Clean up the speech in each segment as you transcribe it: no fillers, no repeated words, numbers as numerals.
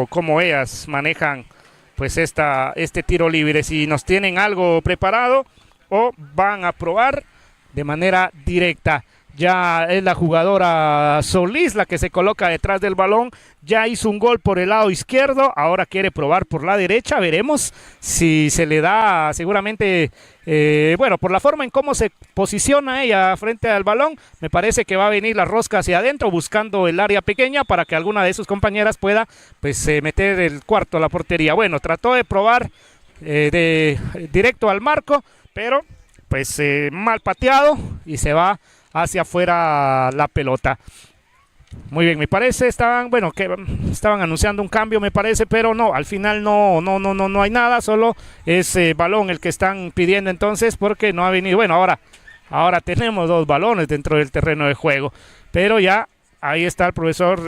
cómo ellas manejan pues este tiro libre, si nos tienen algo preparado o van a probar de manera directa. Ya es la jugadora Solís la que se coloca detrás del balón, ya hizo un gol por el lado izquierdo, ahora quiere probar por la derecha, veremos si se le da seguramente, bueno, por la forma en cómo se posiciona ella frente al balón, me parece que va a venir la rosca hacia adentro buscando el área pequeña para que alguna de sus compañeras pueda pues meter el cuarto a la portería. Bueno, trató de probar directo al marco, pero pues mal pateado y se va hacia afuera la pelota. Muy bien, me parece, estaban anunciando un cambio, me parece, pero no, al final no hay nada, solo es balón el que están pidiendo entonces, porque no ha venido. Bueno, ahora tenemos dos balones dentro del terreno de juego, pero ya ahí está el profesor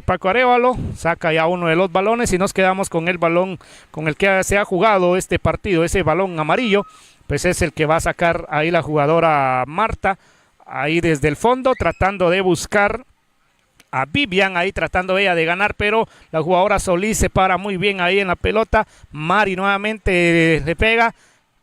Paco Arévalo, saca ya uno de los balones y nos quedamos con el balón con el que se ha jugado este partido, ese balón amarillo, pues es el que va a sacar ahí la jugadora Marta, ahí desde el fondo, tratando de buscar a Vivian, ahí tratando ella de ganar, pero la jugadora Solís se para muy bien ahí en la pelota. Mari nuevamente le pega,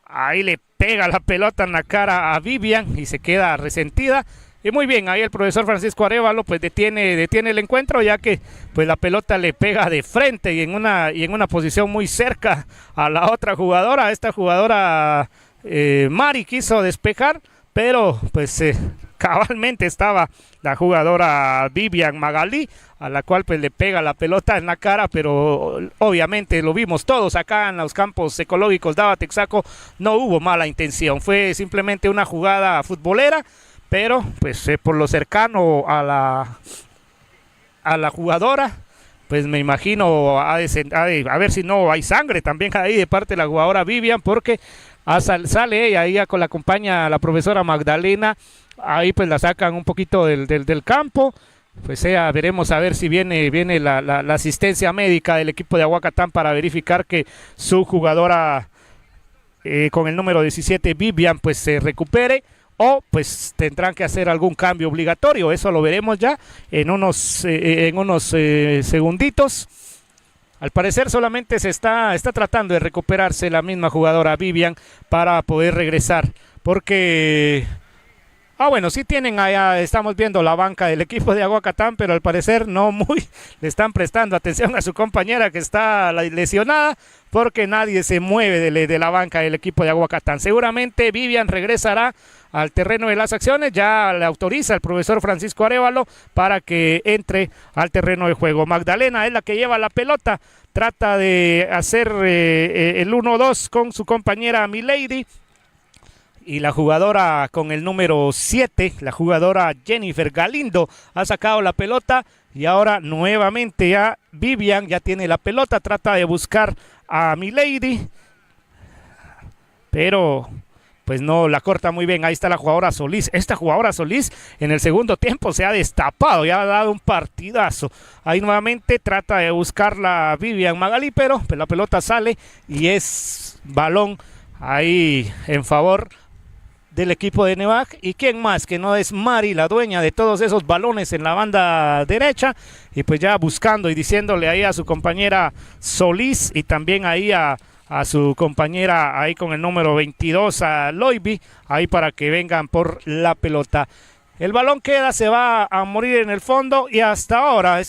ahí le pega la pelota en la cara a Vivian y se queda resentida. Y muy bien, ahí el profesor Francisco Arévalo pues detiene el encuentro, ya que pues la pelota le pega de frente y en una posición muy cerca a la otra jugadora. Esta jugadora Mari quiso despejar, pero pues cabalmente estaba la jugadora Vivian Magalí, a la cual pues le pega la pelota en la cara, pero obviamente lo vimos todos acá en los campos ecológicos de Texaco, no hubo mala intención, fue simplemente una jugada futbolera, pero pues por lo cercano a la jugadora, pues me imagino a ver si no hay sangre también ahí de parte de la jugadora Vivian, porque sale ella, ella con la acompaña la profesora Magdalena, ahí pues la sacan un poquito del campo, pues veremos a ver si viene la asistencia médica del equipo de Aguacatán para verificar que su jugadora con el número 17 Vivian pues se recupere, o pues tendrán que hacer algún cambio obligatorio, eso lo veremos ya en unos segunditos. Al parecer solamente se está tratando de recuperarse la misma jugadora Vivian para poder regresar, porque bueno, sí tienen allá, estamos viendo la banca del equipo de Aguacatán, pero al parecer no muy le están prestando atención a su compañera que está lesionada, porque nadie se mueve de la banca del equipo de Aguacatán. Seguramente Vivian regresará al terreno de las acciones, ya le autoriza el profesor Francisco Arévalo para que entre al terreno de juego. Magdalena es la que lleva la pelota, trata de hacer el 1-2 con su compañera Milady, y la jugadora con el número 7, la jugadora Jennifer Galindo, ha sacado la pelota y ahora nuevamente ya Vivian ya tiene la pelota, trata de buscar a Milady, pero pues no la corta muy bien. Ahí está la jugadora Solís. Esta jugadora Solís en el segundo tiempo se ha destapado, ya ha dado un partidazo. Ahí nuevamente trata de buscarla Vivian Magalí, pero pues la pelota sale y es balón ahí en favor del equipo de Nevac. Y quién más que no es Mari, la dueña de todos esos balones en la banda derecha, y pues ya buscando y diciéndole ahí a su compañera Solís y también ahí a su compañera ahí con el número 22, a Loibi, ahí para que vengan por la pelota. El balón queda, se va a morir en el fondo, y hasta ahora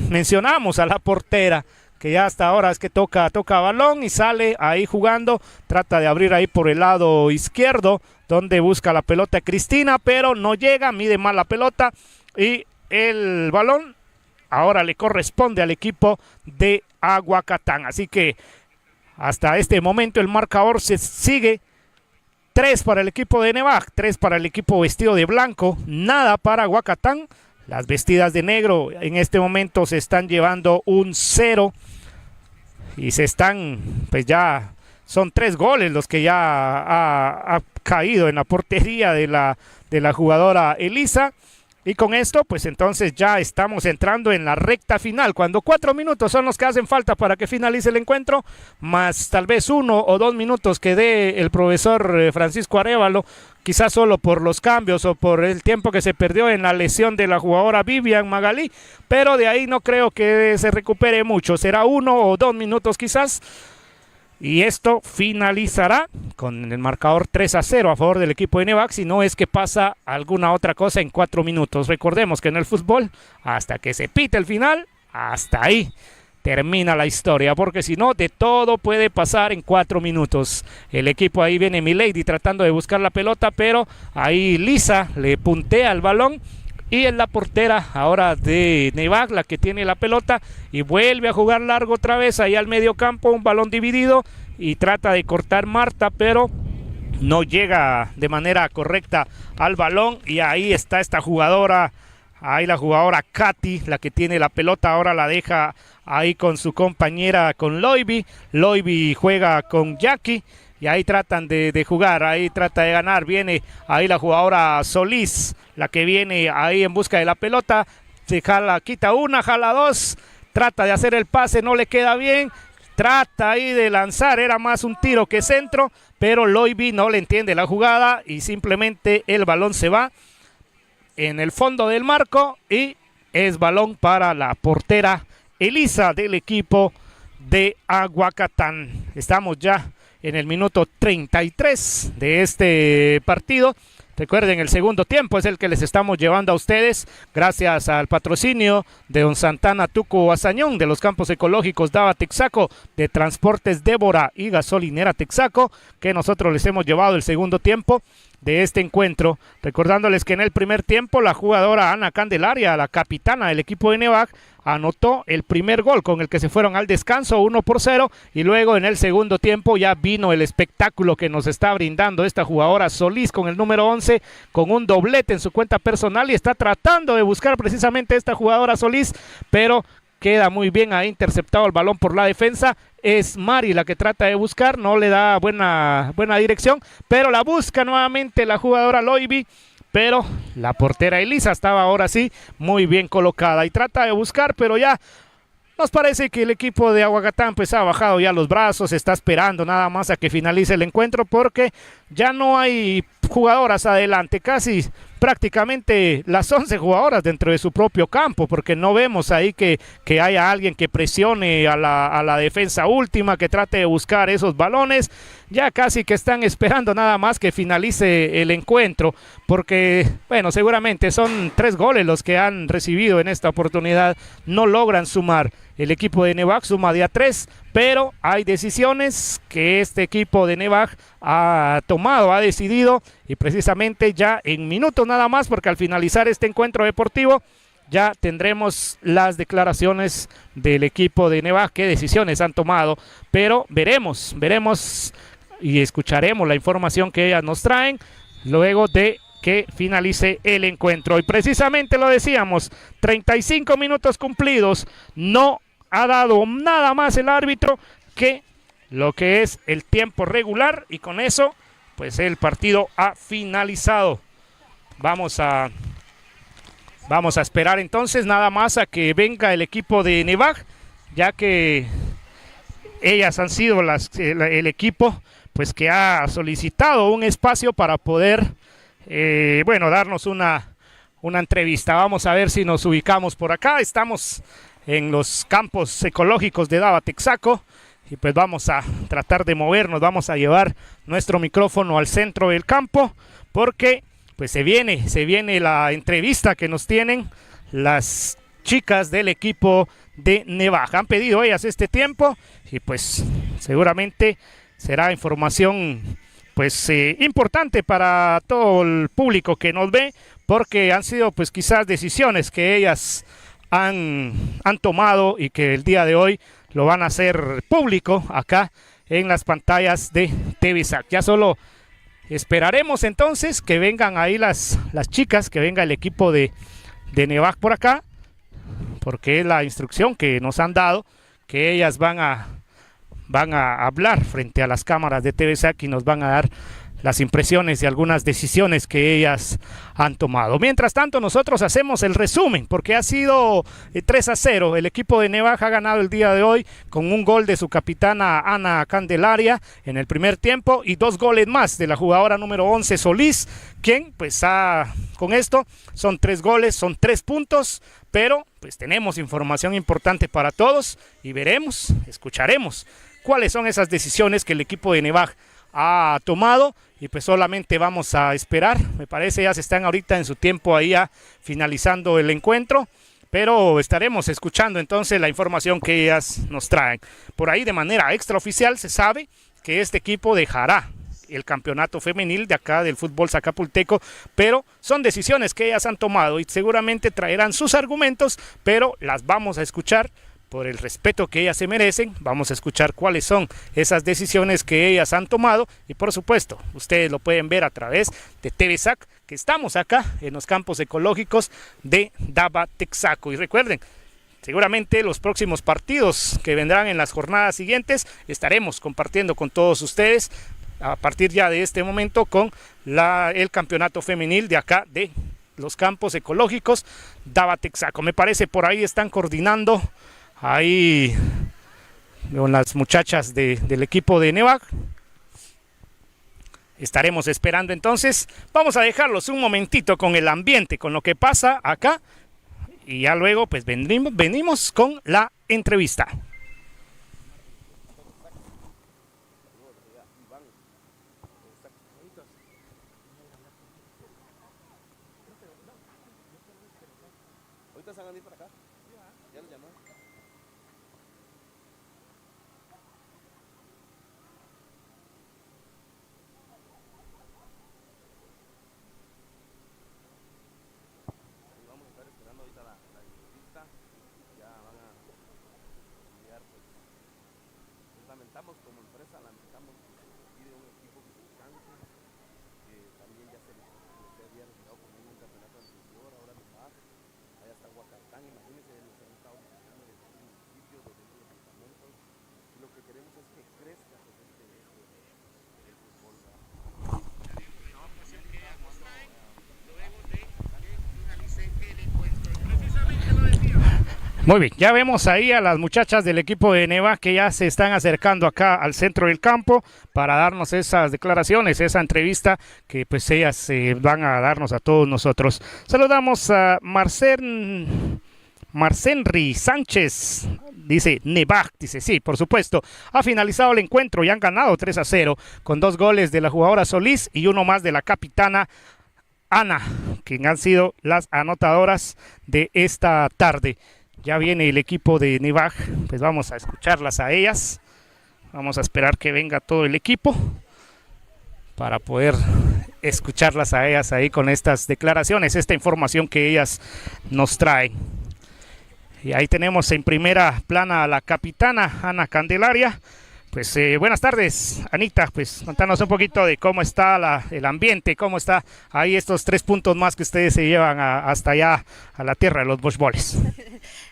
mencionamos a la portera, que ya hasta ahora es que toca balón y sale ahí jugando, trata de abrir ahí por el lado izquierdo, donde busca la pelota Cristina, pero no llega, mide mal la pelota, y el balón ahora le corresponde al equipo de Aguacatán. Así que hasta este momento el marcador se sigue 3 para el equipo de Nevac, 3 para el equipo vestido de blanco, nada para Aguacatán. Las vestidas de negro en este momento se están llevando un 0 y se están, pues ya son 3 goles los que ya ha caído en la portería de la jugadora Elisa. Y con esto, pues entonces ya estamos entrando en la recta final, cuando 4 minutos son los que hacen falta para que finalice el encuentro, más tal vez 1 o 2 minutos que dé el profesor Francisco Arévalo, quizás solo por los cambios o por el tiempo que se perdió en la lesión de la jugadora Vivian Magalí, pero de ahí no creo que se recupere mucho, será 1 o 2 minutos quizás. Y esto finalizará con el marcador 3-0 a favor del equipo de Nevac, si no es que pasa alguna otra cosa en 4 minutos. Recordemos que en el fútbol, hasta que se pite el final, hasta ahí termina la historia, porque si no, de todo puede pasar en 4 minutos. El equipo, ahí viene Milady tratando de buscar la pelota, pero ahí Lisa le puntea el balón. Y es la portera ahora de Nevac la que tiene la pelota y vuelve a jugar largo otra vez ahí al medio campo, un balón dividido y trata de cortar Marta, pero no llega de manera correcta al balón y ahí está esta jugadora, ahí la jugadora Katy, la que tiene la pelota, ahora la deja ahí con su compañera, con Loiby. Loiby juega con Jackie. Y ahí tratan de jugar, ahí trata de ganar, viene ahí la jugadora Solís, la que viene ahí en busca de la pelota, se jala, quita una, jala dos, trata de hacer el pase, no le queda bien, trata ahí de lanzar, era más un tiro que centro, pero Loiby no le entiende la jugada y simplemente el balón se va en el fondo del marco y es balón para la portera Elisa del equipo de Aguacatán. Estamos ya en el minuto 33 de este partido. Recuerden, el segundo tiempo es el que les estamos llevando a ustedes gracias al patrocinio de don Santana Tuco Azañón, de los campos ecológicos Dava Texaco, de Transportes Débora y Gasolinera Texaco, que nosotros les hemos llevado el segundo tiempo de este encuentro, recordándoles que en el primer tiempo la jugadora Ana Candelaria, la capitana del equipo de Nevac, anotó el primer gol con el que se fueron al descanso 1-0 y luego en el segundo tiempo ya vino el espectáculo que nos está brindando esta jugadora Solís con el número 11 con un doblete en su cuenta personal y está tratando de buscar precisamente esta jugadora Solís, pero queda muy bien, ha interceptado el balón por la defensa. Es Mari la que trata de buscar, no le da buena dirección, pero la busca nuevamente la jugadora Loiby, pero la portera Elisa estaba ahora sí muy bien colocada y trata de buscar, pero ya nos parece que el equipo de Aguacatán pues ha bajado ya los brazos, está esperando nada más a que finalice el encuentro porque ya no hay jugadoras adelante, casi prácticamente las 11 jugadoras dentro de su propio campo, porque no vemos ahí que haya alguien que presione a la defensa última, que trate de buscar esos balones. Ya casi que están esperando nada más que finalice el encuentro, porque bueno, seguramente son 3 goles los que han recibido en esta oportunidad, no logran sumar. El equipo de Nevac suma de a 3, pero hay decisiones que este equipo de Nevac ha tomado, ha decidido, y precisamente ya en minutos nada más, porque al finalizar este encuentro deportivo ya tendremos las declaraciones del equipo de Nevac, qué decisiones han tomado, pero veremos y escucharemos la información que ellas nos traen luego de que finalice el encuentro. Y precisamente lo decíamos, 35 minutos cumplidos, no ha dado nada más el árbitro que lo que es el tiempo regular y con eso pues el partido ha finalizado. Vamos a esperar entonces nada más a que venga el equipo de Nevac, ya que ellas han sido el equipo pues que ha solicitado un espacio para poder darnos una entrevista. Vamos a ver si nos ubicamos por acá. Estamos en los campos ecológicos de Dava Texaco y pues vamos a tratar de movernos, vamos a llevar nuestro micrófono al centro del campo porque pues se viene la entrevista que nos tienen las chicas del equipo de Nevac. Han pedido ellas este tiempo y pues seguramente será información pues importante para todo el público que nos ve, porque han sido pues quizás decisiones que ellas han tomado y que el día de hoy lo van a hacer público acá en las pantallas de TVSAC. Ya solo esperaremos entonces que vengan ahí las chicas, que venga el equipo de Nevac por acá, porque es la instrucción que nos han dado, que ellas van a hablar frente a las cámaras de TVSAC y nos van a dar las impresiones de algunas decisiones que ellas han tomado. Mientras tanto, nosotros hacemos el resumen, porque ha sido 3-0. El equipo de Nevac ha ganado el día de hoy con un gol de su capitana Ana Candelaria en el primer tiempo y 2 goles más de la jugadora número 11 Solís, quien pues con esto son 3 goles, son 3 puntos, pero pues tenemos información importante para todos y veremos, escucharemos cuáles son esas decisiones que el equipo de Nevac ha tomado y pues solamente vamos a esperar. Me parece ya se están ahorita en su tiempo ahí finalizando el encuentro, pero estaremos escuchando entonces la información que ellas nos traen. Por ahí de manera extraoficial se sabe que este equipo dejará el campeonato femenil de acá del fútbol zacapulteco, pero son decisiones que ellas han tomado y seguramente traerán sus argumentos, pero las vamos a escuchar por el respeto que ellas se merecen. Vamos a escuchar cuáles son esas decisiones que ellas han tomado y por supuesto ustedes lo pueden ver a través de TV SAC, que estamos acá en los campos ecológicos de Daba Texaco. Y recuerden, seguramente los próximos partidos que vendrán en las jornadas siguientes estaremos compartiendo con todos ustedes a partir ya de este momento con el campeonato femenil de acá de los campos ecológicos Daba Texaco. Me parece por ahí están coordinando ahí con las muchachas del equipo de Nevac. Estaremos esperando entonces. Vamos a dejarlos un momentito con el ambiente, con lo que pasa acá. Y ya luego pues venimos con la entrevista. Ahorita se van a ir para acá. Ya los llamó. Vamos a estar esperando ahorita la entrevista. Ya van a enviar, pues lamentamos como empresa, lamentamos que se pide un equipo que se canse, que también ya se había retirado con un campeonato anterior, ahora no va. Allá está Huacaltán, imagínense, nos han estado visitando desde el municipio, desde los departamentos, y lo que queremos es que crezca pues, el fútbol. Muy bien, ya vemos ahí a las muchachas del equipo de Nevac que ya se están acercando acá al centro del campo para darnos esas declaraciones, esa entrevista que pues ellas van a darnos a todos nosotros. Saludamos a Marcenri Sánchez, dice Nevac, dice sí, por supuesto, ha finalizado el encuentro y han ganado 3-0 con 2 goles de la jugadora Solís y 1 más de la capitana Ana, quien han sido las anotadoras de esta tarde. Ya viene el equipo de Nevac, pues vamos a escucharlas a ellas. Vamos a esperar que venga todo el equipo para poder escucharlas a ellas ahí con estas declaraciones, esta información que ellas nos traen. Y ahí tenemos en primera plana a la capitana Ana Candelaria. Pues buenas tardes, Anita, pues contanos un poquito de cómo está el ambiente, cómo está ahí estos 3 puntos más que ustedes se llevan hasta allá a la tierra de los bochboles.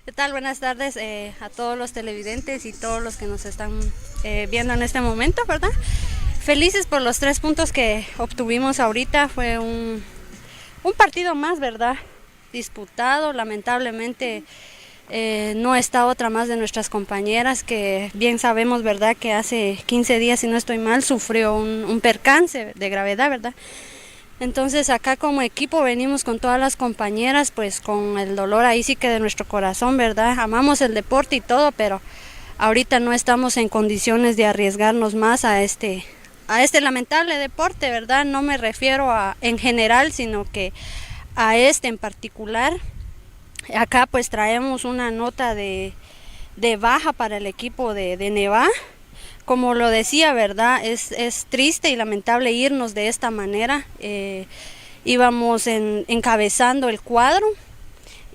¿Qué tal? Buenas tardes a todos los televidentes y todos los que nos están viendo en este momento, ¿verdad? Felices por los 3 puntos que obtuvimos ahorita, fue un partido más, ¿verdad? Disputado, lamentablemente. No está otra más de nuestras compañeras que bien sabemos, ¿verdad?, que hace 15 días, si no estoy mal, sufrió un percance de gravedad, ¿verdad? Entonces acá como equipo venimos con todas las compañeras, pues con el dolor ahí sí que de nuestro corazón, ¿verdad? Amamos el deporte y todo, pero ahorita no estamos en condiciones de arriesgarnos más a este lamentable deporte, ¿verdad? No me refiero en general, sino que a este en particular. Acá pues traemos una nota de baja para el equipo de Nevac. Como lo decía, ¿verdad? Es triste y lamentable irnos de esta manera. Íbamos encabezando el cuadro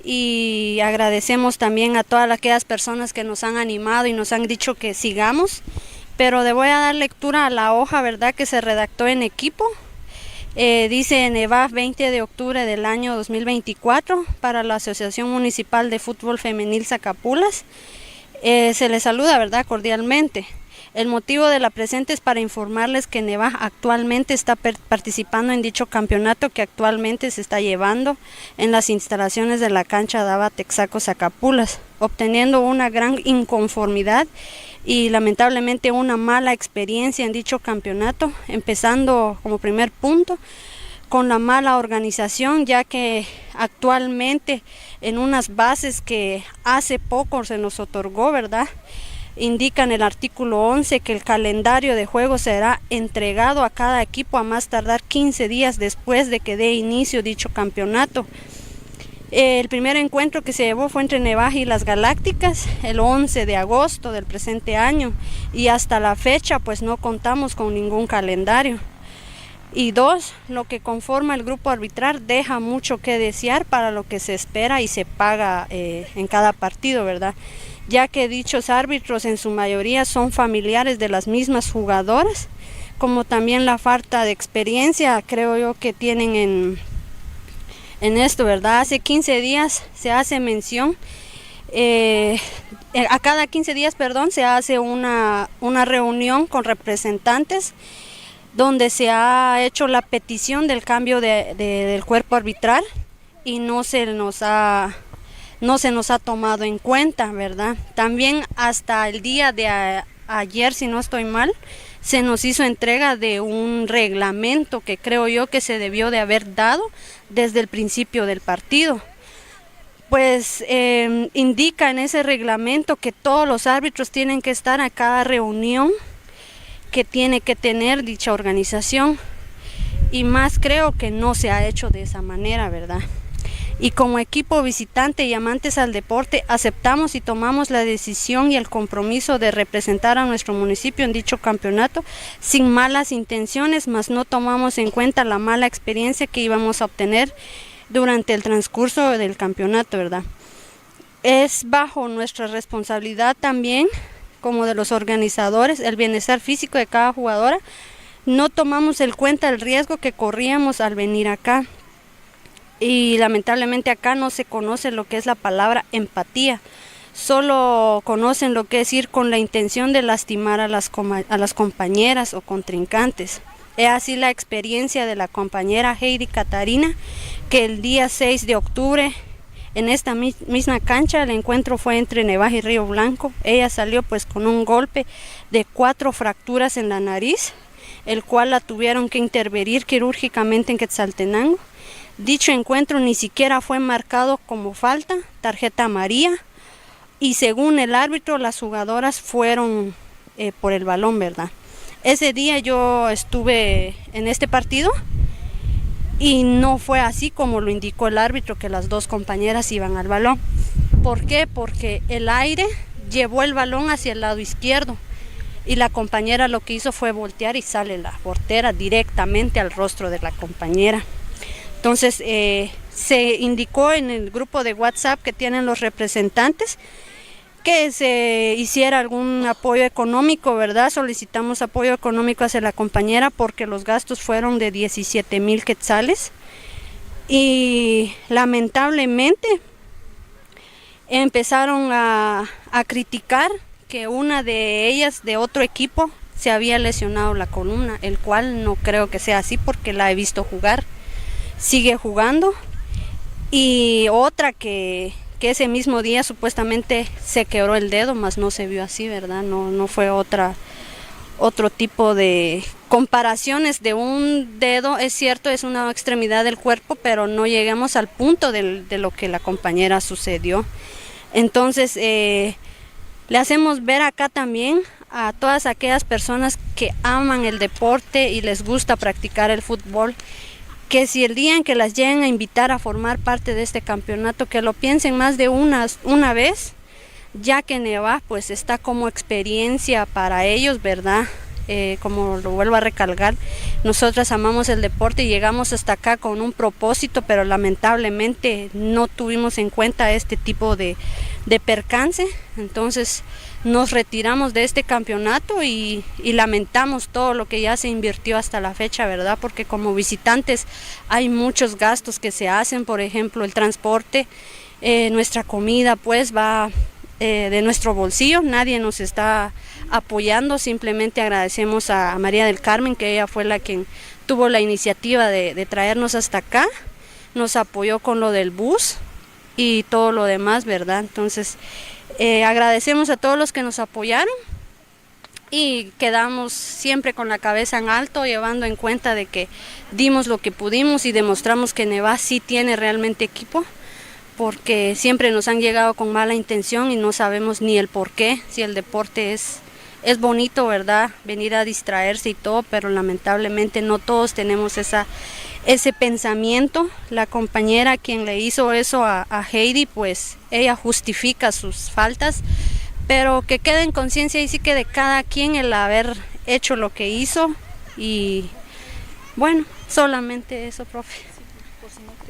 y agradecemos también a todas aquellas personas que nos han animado y nos han dicho que sigamos. Pero le voy a dar lectura a la hoja, ¿verdad?, que se redactó en equipo. Dice Nevac 20 de octubre del año 2024 para la Asociación Municipal de Fútbol Femenil Zacapulas. Se les saluda, ¿verdad?, cordialmente. El motivo de la presente es para informarles que Neva actualmente está participando en dicho campeonato que actualmente se está llevando en las instalaciones de la cancha Dava Texaco Zacapulas, obteniendo una gran inconformidad y lamentablemente una mala experiencia en dicho campeonato, empezando como primer punto con la mala organización, ya que actualmente en unas bases que hace poco se nos otorgó, ¿verdad?, indican el artículo 11 que el calendario de juego será entregado a cada equipo a más tardar 15 días después de que dé inicio dicho campeonato. El primer encuentro que se llevó fue entre Nevaji y las Galácticas el 11 de agosto del presente año y hasta la fecha pues no contamos con ningún calendario. Y dos, lo que conforma el grupo arbitral deja mucho que desear para lo que se espera y se paga en cada partido, ¿verdad?, ya que dichos árbitros en su mayoría son familiares de las mismas jugadoras, como también la falta de experiencia creo yo que tienen en esto, ¿verdad? Hace 15 días se hace mención, a cada 15 días, se hace una reunión con representantes donde se ha hecho la petición del cambio del cuerpo arbitral y no se nos ha tomado en cuenta, ¿verdad? También hasta el día de ayer, si no estoy mal, se nos hizo entrega de un reglamento que creo yo que se debió de haber dado desde el principio del partido. Pues indica en ese reglamento que todos los árbitros tienen que estar a cada reunión que tiene que tener dicha organización, y más creo que no se ha hecho de esa manera, ¿verdad? Y como equipo visitante y amantes al deporte, aceptamos y tomamos la decisión y el compromiso de representar a nuestro municipio en dicho campeonato sin malas intenciones, mas no tomamos en cuenta la mala experiencia que íbamos a obtener durante el transcurso del campeonato, ¿verdad? Es bajo nuestra responsabilidad también, como de los organizadores, el bienestar físico de cada jugadora. No tomamos en cuenta el riesgo que corríamos al venir acá. Y lamentablemente acá no se conoce lo que es la palabra empatía, solo conocen lo que es ir con la intención de lastimar a las compañeras o contrincantes. Es así la experiencia de la compañera Heidi Catarina, que el día 6 de octubre en esta misma cancha, el encuentro fue entre Nevaji y Río Blanco. Ella salió pues con un golpe de 4 fracturas en la nariz, el cual la tuvieron que intervenir quirúrgicamente en Quetzaltenango. Dicho encuentro ni siquiera fue marcado como falta, tarjeta amarilla, y según el árbitro las jugadoras fueron por el balón, ¿verdad? Ese día yo estuve en este partido y no fue así como lo indicó el árbitro, que las 2 compañeras iban al balón. ¿Por qué? Porque el aire llevó el balón hacia el lado izquierdo y la compañera lo que hizo fue voltear y sale la portera directamente al rostro de la compañera. Entonces se indicó en el grupo de WhatsApp que tienen los representantes que se hiciera algún apoyo económico, ¿verdad? Solicitamos apoyo económico hacia la compañera porque los gastos fueron de 17,000 quetzales y lamentablemente empezaron a criticar que una de ellas de otro equipo se había lesionado la columna, el cual no creo que sea así porque la he visto jugar. Sigue jugando, y otra que ese mismo día supuestamente se quebró el dedo, mas no se vio así, ¿verdad? No fue otro tipo de comparaciones de un dedo. Es cierto, es una extremidad del cuerpo, pero no lleguemos al punto de lo que la compañera sucedió. Entonces le hacemos ver acá también a todas aquellas personas que aman el deporte y les gusta practicar el fútbol, que si el día en que las lleguen a invitar a formar parte de este campeonato, que lo piensen más de una vez, ya que Neva pues está como experiencia para ellos, ¿verdad? Como lo vuelvo a recalcar, nosotras amamos el deporte y llegamos hasta acá con un propósito, pero lamentablemente no tuvimos en cuenta este tipo de percance. Entonces nos retiramos de este campeonato y lamentamos todo lo que ya se invirtió hasta la fecha, ¿verdad? Porque como visitantes hay muchos gastos que se hacen, por ejemplo el transporte, nuestra comida pues va de nuestro bolsillo, nadie nos está apoyando, simplemente agradecemos a María del Carmen, que ella fue la quien tuvo la iniciativa de traernos hasta acá, nos apoyó con lo del bus y todo lo demás, ¿verdad? Entonces agradecemos a todos los que nos apoyaron y quedamos siempre con la cabeza en alto, llevando en cuenta de que dimos lo que pudimos y demostramos que Neva sí tiene realmente equipo, porque siempre nos han llegado con mala intención y no sabemos ni el por qué, si el deporte es bonito, ¿verdad? Venir a distraerse y todo, pero lamentablemente no todos tenemos ese pensamiento. La compañera quien le hizo eso a Heidi, pues ella justifica sus faltas, pero que quede en conciencia y sí que de cada quien el haber hecho lo que hizo y bueno, solamente eso, profe.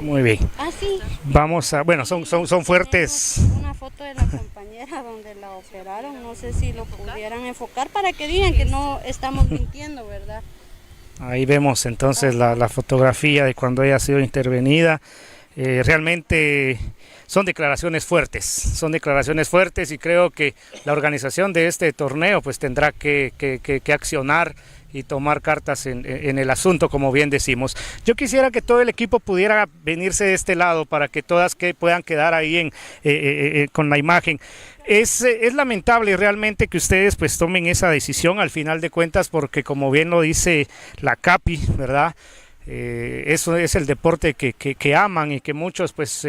Muy bien. Ah, sí. Vamos a, bueno, son fuertes. Una foto de la compañera donde la operaron, no sé si lo pudieran enfocar para que digan que no estamos mintiendo, ¿verdad? Ahí vemos entonces la fotografía de cuando ella ha sido intervenida. Realmente son declaraciones fuertes y creo que la organización de este torneo pues tendrá que accionar y tomar cartas en el asunto, como bien decimos. Yo quisiera que todo el equipo pudiera venirse de este lado para que todas puedan quedar ahí con la imagen. Es lamentable realmente que ustedes pues tomen esa decisión al final de cuentas, porque como bien lo dice la Capi, ¿verdad? Eso es el deporte que aman y que muchos, pues,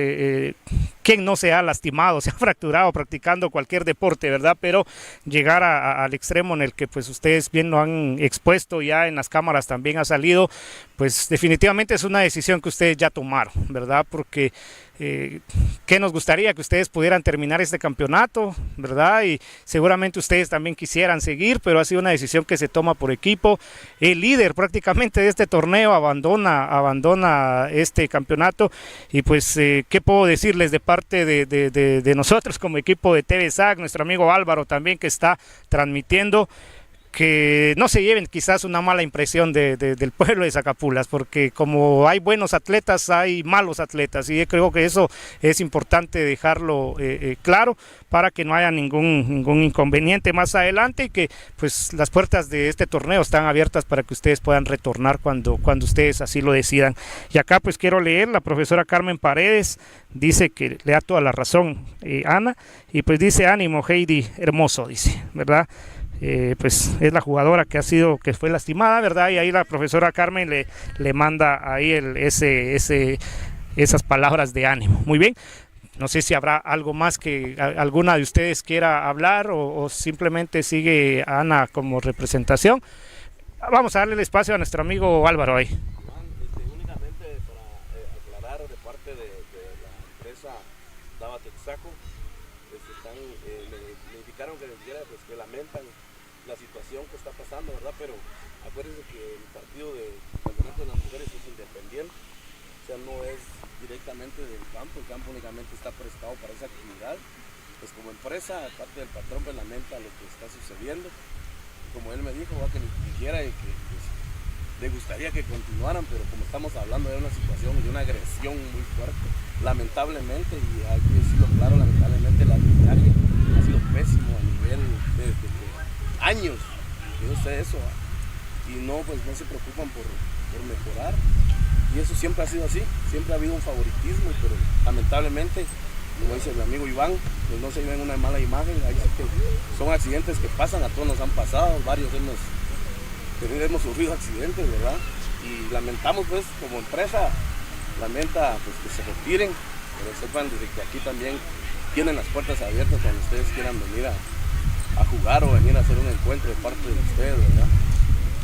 quien no se ha lastimado, se ha fracturado practicando cualquier deporte, ¿verdad? Pero llegar al extremo en el que pues ustedes bien lo han expuesto, ya en las cámaras también ha salido, pues definitivamente es una decisión que ustedes ya tomaron, ¿verdad? Porque que nos gustaría que ustedes pudieran terminar este campeonato, ¿verdad? Y seguramente ustedes también quisieran seguir, pero ha sido una decisión que se toma por equipo. El líder prácticamente de este torneo abandona este campeonato y pues ¿qué puedo decirles de parte de nosotros como equipo de TV SAC, nuestro amigo Álvaro también que está transmitiendo? Que no se lleven quizás una mala impresión del pueblo de Zacapulas, porque como hay buenos atletas, hay malos atletas, y yo creo que eso es importante dejarlo claro para que no haya ningún inconveniente más adelante, y que pues las puertas de este torneo están abiertas para que ustedes puedan retornar cuando ustedes así lo decidan. Y acá pues quiero leer, la profesora Carmen Paredes dice que le da toda la razón Ana, y pues dice: ánimo Heidi, hermoso, dice, ¿verdad? Pues es la jugadora que fue lastimada, ¿verdad? Y ahí la profesora Carmen le manda ahí esas palabras de ánimo. Muy bien, no sé si habrá algo más que alguna de ustedes quiera hablar o simplemente sigue a Ana como representación. Vamos a darle el espacio a nuestro amigo Álvaro ahí. Únicamente para aclarar de parte de la empresa Dava Texaco, me indicaron que pues, que lamentan la situación que está pasando, ¿verdad? Pero acuérdense que el partido de campeonato de las mujeres es independiente, o sea, no es directamente del campo, el campo únicamente está prestado para esa actividad. Pues como empresa, aparte del patrón, pues lamenta lo que está sucediendo. Como él me dijo, que ni quisiera y que pues, le gustaría que continuaran, pero como estamos hablando de una situación y de una agresión muy fuerte, lamentablemente, y hay que decirlo claro, lamentablemente el arbitraje ha sido pésimo a nivel de años, yo sé eso, y no, pues no se preocupan por mejorar, y eso siempre ha sido así, siempre ha habido un favoritismo, pero lamentablemente, como dice mi amigo Iván, pues no se ven una mala imagen. Ahí sí que son accidentes que pasan, a todos nos han pasado, varios hemos sufrido accidentes, ¿verdad? Y lamentamos pues como empresa, lamenta pues que se retiren, pero sepan desde que aquí también tienen las puertas abiertas cuando ustedes quieran venir a jugar o venir a hacer un encuentro de parte de ustedes, ¿verdad?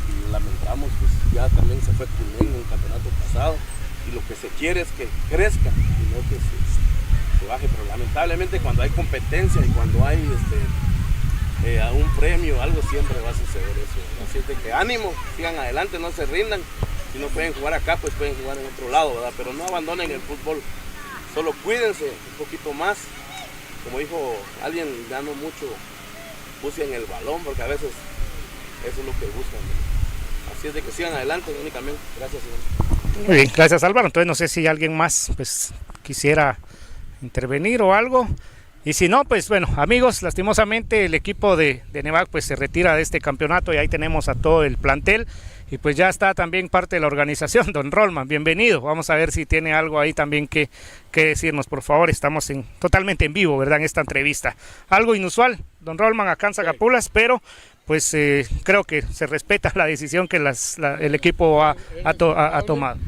Y lamentamos, pues ya también se fue Tunén en el campeonato pasado, y lo que se quiere es que crezca y no que se baje, pero lamentablemente cuando hay competencia y cuando hay un premio, algo siempre va a suceder eso, ¿verdad? Así es de que ánimo, sigan adelante, no se rindan, si no pueden jugar acá, pues pueden jugar en otro lado, ¿verdad? Pero no abandonen el fútbol, solo cuídense un poquito más, como dijo alguien, gano mucho, puse en el balón, porque a veces eso es lo que buscan, ¿verdad? Así es de que sigan adelante únicamente. Gracias, señor. Muy bien, gracias Álvaro. Entonces no sé si alguien más pues quisiera intervenir o algo. Y si no, pues bueno, amigos, lastimosamente el equipo de Nevac pues se retira de este campeonato y ahí tenemos a todo el plantel. Y pues ya está también parte de la organización, don Rolman, bienvenido. Vamos a ver si tiene algo ahí también que decirnos, por favor. Estamos totalmente en vivo, ¿verdad? En esta entrevista. Algo inusual, don Rolman, acá en Sagapulas, pero pues creo que se respeta la decisión que el equipo ha tomado.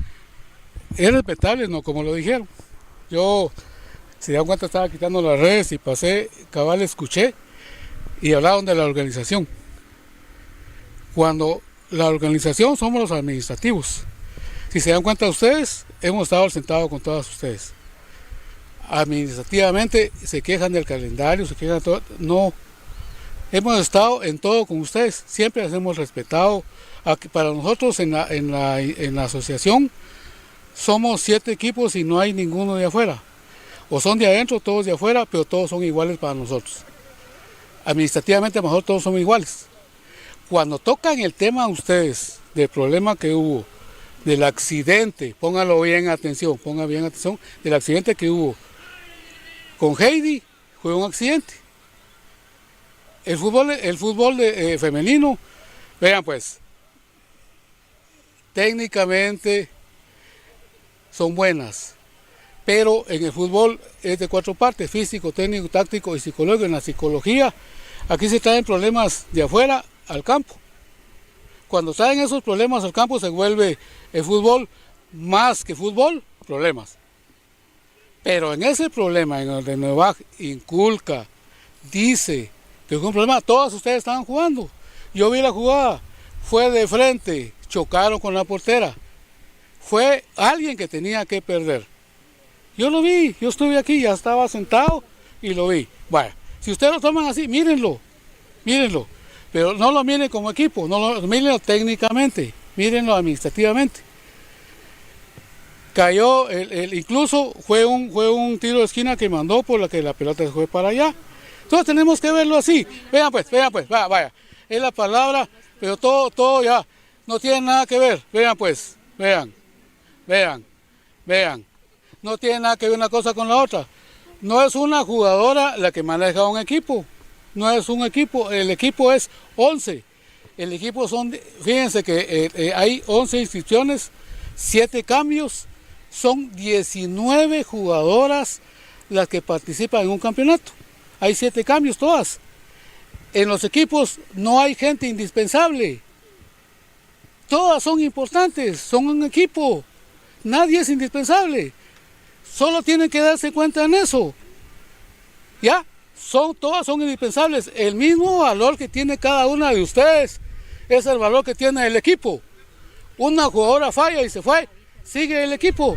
Es respetable, ¿no? Como lo dijeron. Yo, si dan cuenta, estaba quitando las redes y pasé, cabal, escuché y hablaron de la organización. Cuando la organización somos los administrativos. Si se dan cuenta ustedes, hemos estado sentados con todas ustedes. Administrativamente se quejan del calendario, se quejan de todo. No, hemos estado en todo con ustedes. Siempre les hemos respetado. Para nosotros en la asociación somos 7 equipos y no hay ninguno de afuera. O son de adentro, todos de afuera, pero todos son iguales para nosotros. Administrativamente mejor todos somos iguales. Cuando tocan el tema ustedes del problema que hubo, del accidente, pónganlo bien atención, pongan bien atención, del accidente que hubo con Heidi, fue un accidente. El fútbol femenino, vean pues, técnicamente son buenas, pero en el fútbol es de 4 partes, físico, técnico, táctico y psicológico. En la psicología, aquí se traen problemas de afuera al campo. Cuando traen esos problemas al campo se vuelve el fútbol más que fútbol, problemas. Pero en ese problema, en el de Nevac inculca, dice que es un problema, todas ustedes estaban jugando. Yo vi la jugada, fue de frente, chocaron con la portera. Fue alguien que tenía que perder. Yo lo vi, yo estuve aquí, ya estaba sentado y lo vi. Bueno, si ustedes lo toman así, mírenlo, mírenlo. Pero no lo miren como equipo, mírenlo técnicamente, mírenlo administrativamente. Cayó, incluso fue un tiro de esquina que mandó por la que la pelota se fue para allá. Entonces tenemos que verlo así. Vean pues, vaya. Es la palabra, pero todo ya no tiene nada que ver. Vean pues, vean. No tiene nada que ver una cosa con la otra. No es una jugadora la que maneja un equipo. No es un equipo, el equipo es 11. El equipo fíjense que hay 11 inscripciones, 7 cambios, son 19 jugadoras las que participan en un campeonato. Hay 7 cambios todas. En los equipos no hay gente indispensable. Todas son importantes, son un equipo. Nadie es indispensable. Solo tienen que darse cuenta en eso. ¿Ya? Todas son indispensables. El mismo valor que tiene cada una de ustedes es el valor que tiene el equipo. Una jugadora falla y se fue, sigue el equipo.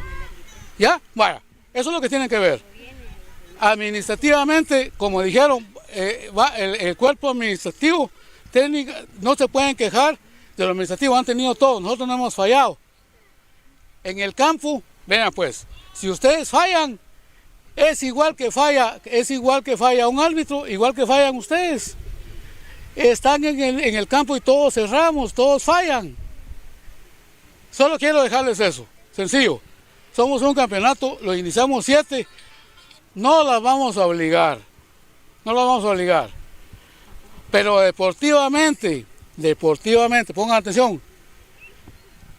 ¿Ya? Vaya, eso es lo que tienen que ver. Administrativamente, como dijeron, el cuerpo administrativo, técnico, no se pueden quejar de lo administrativo, han tenido todo, nosotros no hemos fallado. En el campo, vean pues, si ustedes fallan, es igual que falla un árbitro, igual que fallan ustedes. Están en el campo y todos cerramos, todos fallan. Solo quiero dejarles eso, sencillo. Somos un campeonato, lo iniciamos 7, no las vamos a obligar, Pero deportivamente, pongan atención,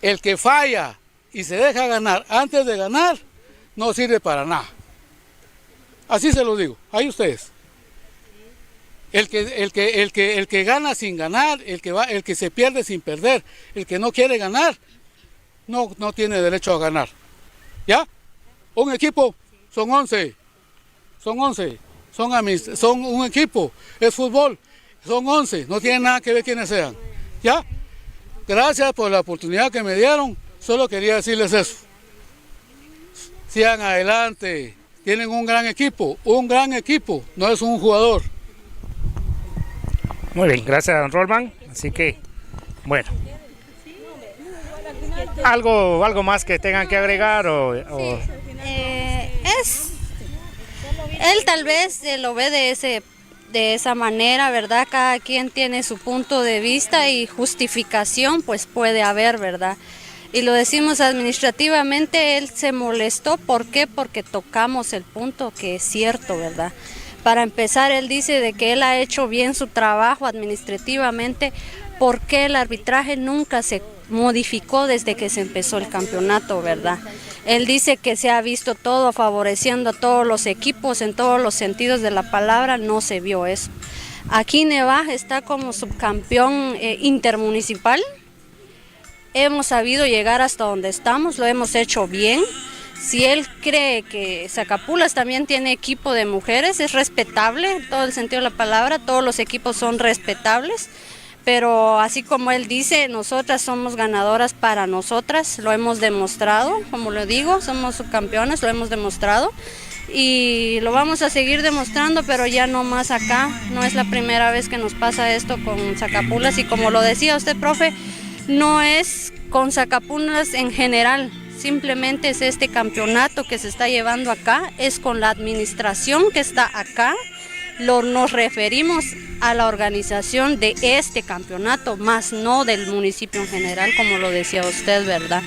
el que falla y se deja ganar antes de ganar, no sirve para nada. Así se lo digo, ahí ustedes. El que gana sin ganar, el que se pierde sin perder, el que no quiere ganar, no tiene derecho a ganar. ¿Ya? Un equipo son 11, son un equipo, es fútbol, son 11, no tiene nada que ver quiénes sean. ¿Ya? Gracias por la oportunidad que me dieron, solo quería decirles eso. Sigan adelante, tienen un gran equipo, no es un jugador. Muy bien, gracias don Rolman, así que, bueno. ¿Algo más que tengan que agregar? Él tal vez lo ve de esa manera, ¿verdad? Cada quien tiene su punto de vista y justificación pues puede haber, ¿verdad? Y lo decimos administrativamente, él se molestó, ¿por qué? Porque tocamos el punto que es cierto, ¿verdad? Para empezar, él dice de que él ha hecho bien su trabajo administrativamente, porque el arbitraje nunca se modificó desde que se empezó el campeonato, ¿verdad? Él dice que se ha visto todo favoreciendo a todos los equipos en todos los sentidos de la palabra, no se vio eso. Aquí Nevaj está como subcampeón intermunicipal. Hemos sabido llegar hasta donde estamos, lo hemos hecho bien. Si él cree que Zacapulas también tiene equipo de mujeres, es respetable en todo el sentido de la palabra, todos los equipos son respetables, pero así como él dice, nosotras somos ganadoras para nosotras, lo hemos demostrado, como lo digo, somos subcampeonas, lo hemos demostrado y lo vamos a seguir demostrando, pero ya no más acá, no es la primera vez que nos pasa esto con Zacapulas y como lo decía usted, profe, no es con Zacapulas en general. Simplemente es este campeonato que se está llevando acá, es con la administración que está acá, nos referimos a la organización de este campeonato, más no del municipio en general, como lo decía usted, ¿verdad?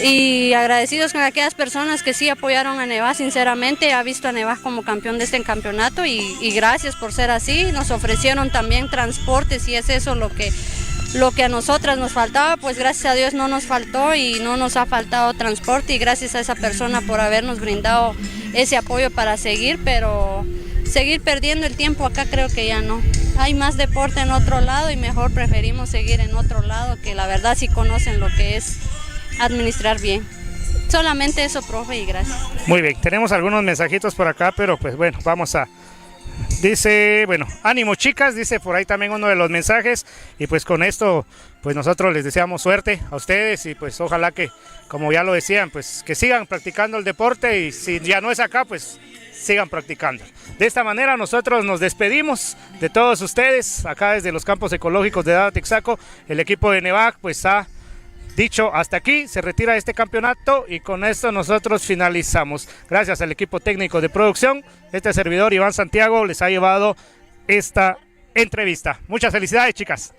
Y agradecidos con aquellas personas que sí apoyaron a Nevaj, sinceramente, ha visto a Nevaj como campeón de este campeonato y gracias por ser así, nos ofrecieron también transportes y es eso lo que a nosotras nos faltaba, pues gracias a Dios no nos faltó y no nos ha faltado transporte y gracias a esa persona por habernos brindado ese apoyo para seguir, pero seguir perdiendo el tiempo acá creo que ya no. Hay más deporte en otro lado y mejor preferimos seguir en otro lado que la verdad sí conocen lo que es administrar bien. Solamente eso, profe, y gracias. Muy bien, tenemos algunos mensajitos por acá, pero pues bueno, vamos a... Dice, bueno, ánimo chicas, dice por ahí también uno de los mensajes y pues con esto pues nosotros les deseamos suerte a ustedes y pues ojalá que, como ya lo decían, pues que sigan practicando el deporte y si ya no es acá, pues sigan practicando. De esta manera nosotros nos despedimos de todos ustedes, acá desde los campos ecológicos de Dado Texaco, el equipo de Nevaj pues ha dicho hasta aquí, se retira este campeonato y con esto nosotros finalizamos. Gracias al equipo técnico de producción, este servidor Iván Santiago les ha llevado esta entrevista. Muchas felicidades chicas.